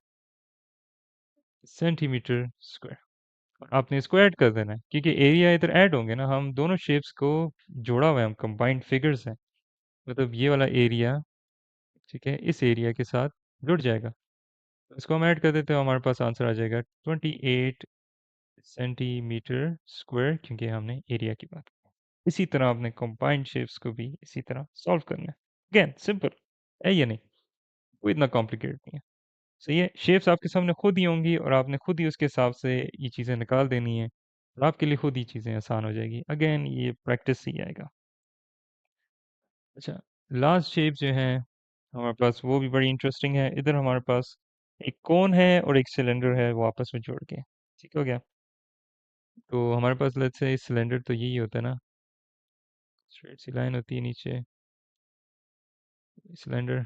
सेंटीमीटर स्क्वायर। आपने इसको ऐड कर देना है क्योंकि एरिया इधर ऐड होंगे ना, हम दोनों शेप्स को जोड़ा हुआ है, हम कंबाइंड फिगर्स हैं। मतलब ये वाला एरिया, ठीक है, इस एरिया के साथ जुड़ जाएगा। तो इसको हम ऐड कर देते हैं, हमारे पास आंसर आ जाएगा 28 सेंटीमीटर स्क्वायर, क्योंकि हमने एरिया की बात की। इसी तरह आपने कंबाइंड शेप्स को भी इसी तरह सॉल्व करना है। अगेन सिंपल है या नहीं, कोई इतना कॉम्प्लिकेटेड नहीं है। सही है, शेप्स आपके सामने खुद ही होंगी और आपने खुद ही उसके हिसाब से ये चीज़ें निकाल देनी है और आपके लिए खुद ही चीज़ें आसान हो जाएगी। अगेन ये प्रैक्टिस से ही आएगा। अच्छा, लास्ट शेप जो है हमारे पास वो भी बड़ी इंटरेस्टिंग है। इधर हमारे पास एक कोन है और एक सिलेंडर है, वो आपस में जोड़ के, ठीक हो गया। तो हमारे पास लेट्स से सिलेंडर तो यही होता है ना, स्ट्रेट सी लाइन होती है नीचे, सिलेंडर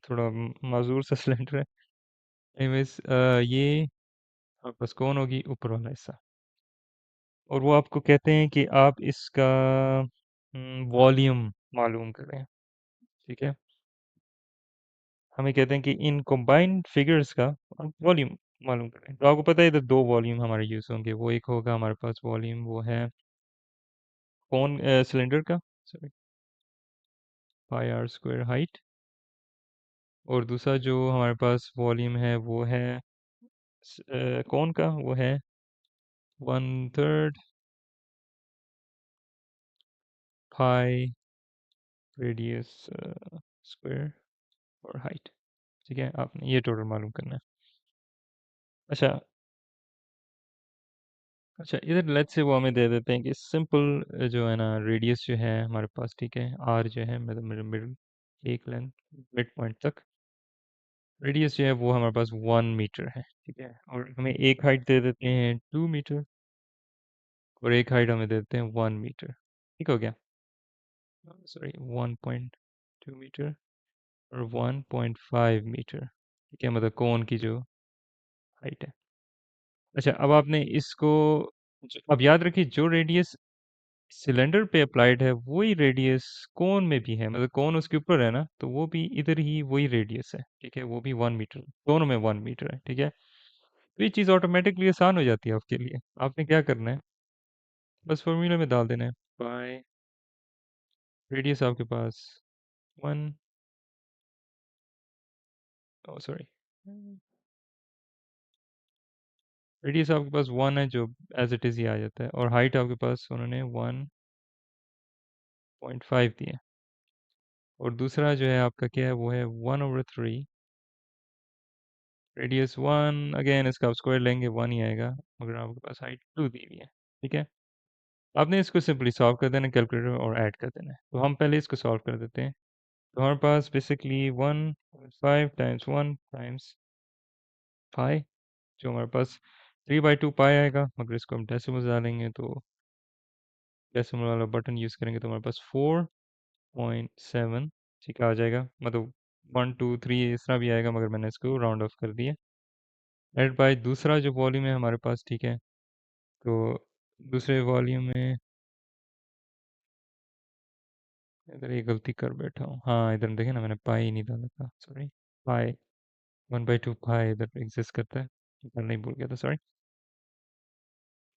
थोड़ा माजूर सा सिलेंडर है। एनीवेज ये हमारे पास कौन होगी, ऊपर वाला हिस्सा। और वो आपको कहते हैं कि आप इसका वॉल्यूम मालूम करें, ठीक है। हमें कहते हैं कि इन कंबाइंड फिगर्स का आप वॉल्यूम मालूम करें। तो आपको पता है इधर दो वॉल्यूम हमारे यूज होंगे, वो एक होगा हमारे पास वॉल्यूम, वो है कौन सिलेंडर का, sorry, pi r square height. और दूसरा जो हमारे पास वॉल्यूम है वो है कौन का, वो है 1/3 पाई रेडियस स्क्वायर और हाइट, ठीक है। आपने ये टोटल मालूम करना है। अच्छा, अच्छा इधर लेट्स से वो हमें दे देते हैं कि सिंपल जो है ना रेडियस जो है हमारे पास, ठीक है, आर जो है मतलब मिडिल एक लेंथ मिड पॉइंट तक, रेडियस जो है वो हमारे पास 1 मीटर है, ठीक है। और हमें एक हाइट दे देते हैं 2 मीटर और एक हाइट हमें दे देते हैं 1 मीटर, ठीक हो गया। सॉरी 1.2 मीटर और 1.5 मीटर, ठीक है, मतलब कोन की जो हाइट है। अच्छा, अब आपने इसको अब याद रखिए जो रेडियस सिलेंडर पे अप्लाइड है वही रेडियस कोन में भी है, मतलब कोन उसके ऊपर है ना, तो वो भी इधर ही वही रेडियस है, ठीक है, वो भी 1 मीटर, दोनों में 1 मीटर है, ठीक है। तो ये चीज़ ऑटोमेटिकली आसान हो जाती है आपके लिए। आपने क्या करना है, बस फॉर्मूला में डाल देना है बाय रेडियस आपके पास 1, ओ सॉरी, रेडियस आपके पास 1 है जो एज इट इज़ ही आ जाता है, और हाइट आपके पास उन्होंने 1.5 दिया है। और दूसरा जो है आपका क्या है, वो है 1/3 रेडियस 1, अगेन इसका आप स्क्वायर लेंगे 1 ही आएगा, मगर आपके पास हाइट 2 दी हुई है, ठीक है। आपने इसको सिंपली सॉल्व कर देना कैलकुलेटर और ऐड कर देना है। तो हम पहले इसको सॉल्व कर देते हैं। तो हमारे पास बेसिकली 1.5 टाइम्स 1 टाइम्स पाई, जो हमारे पास 3/2 पाई आएगा, मगर इसको हम डेसिमल डालेंगे तो डेसिमल वाला बटन यूज़ करेंगे तो हमारे पास 4.7, ठीक है, आ जाएगा। मतलब 1 2 3 इस तरह भी आएगा, मगर मैंने इसको राउंड ऑफ कर दिया। एड बाय दूसरा जो वॉल्यूम है हमारे पास, ठीक है, तो दूसरे वॉल्यूम में इधर ये गलती कर बैठा हूँ, हाँ इधर देखे ना, मैंने पाई नहीं डाला था, सॉरी, पाई 1/2 पाई इधर एग्जिस्ट करता है, इधर नहीं भूल गया था, सॉरी।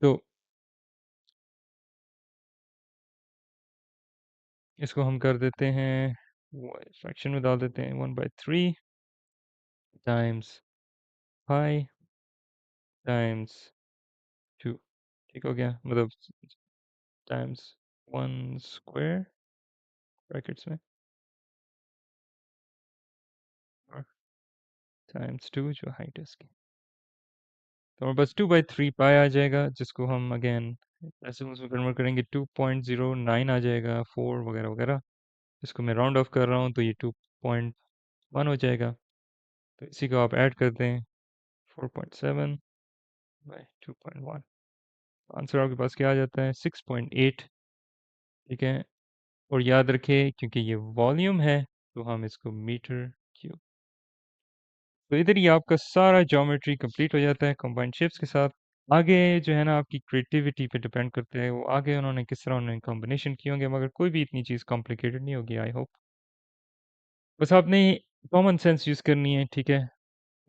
तो इसको हम कर देते हैं, फ्रैक्शन में डाल देते हैं 1/3 टाइम्स पाई टाइम्स 2, ठीक हो गया, मतलब टाइम्स 1 स्क्वायर ब्रैकेट्स में और टाइम्स 2 जो हाइट है इसकी। तो हमारे पास 2/3 पाई आ जाएगा, जिसको हम अगेन डेसिमल्स में कन्वर्ट करेंगे 2.09 आ जाएगा, 4 वगैरह वगैरह। इसको मैं राउंड ऑफ कर रहा हूँ तो ये 2.1 हो जाएगा। तो इसी को आप ऐड कर दें 4.7 बाई 2.1, आंसर आपके पास क्या आ जाता है 6.8, ठीक है। और याद रखें क्योंकि ये वॉल्यूम है तो हम इसको मीटर क्यूब। तो इधर ही आपका सारा ज्योमेट्री कंप्लीट हो जाता है कंबाइंड शेप्स के साथ। आगे जो है ना आपकी क्रिएटिविटी पे डिपेंड करता है, वो आगे उन्होंने किस तरह उन्होंने कॉम्बिनेशन किए होंगे, मगर कोई भी इतनी चीज़ कॉम्प्लिकेटेड नहीं होगी आई होप। बस आपने कॉमन सेंस यूज़ करनी है, ठीक है?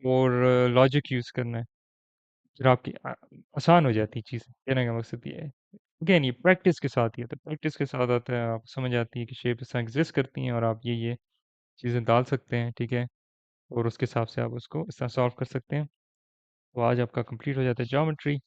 और लॉजिक यूज़ करना है, फिर आपकी आसान हो जाती है चीज़ें, कहने का मकसद ये है। अगेन ये प्रैक्टिस के साथ ही आता है, प्रैक्टिस के साथ आता है, आपको समझ आती है कि शेप इस तरह एग्ज़िस्ट करती हैं और आप ये चीज़ें डाल सकते हैं, ठीक है? और उसके हिसाब से आप उसको इस तरह सॉल्व कर सकते हैं। तो आज आपका कंप्लीट हो जाता है ज्योमेट्री।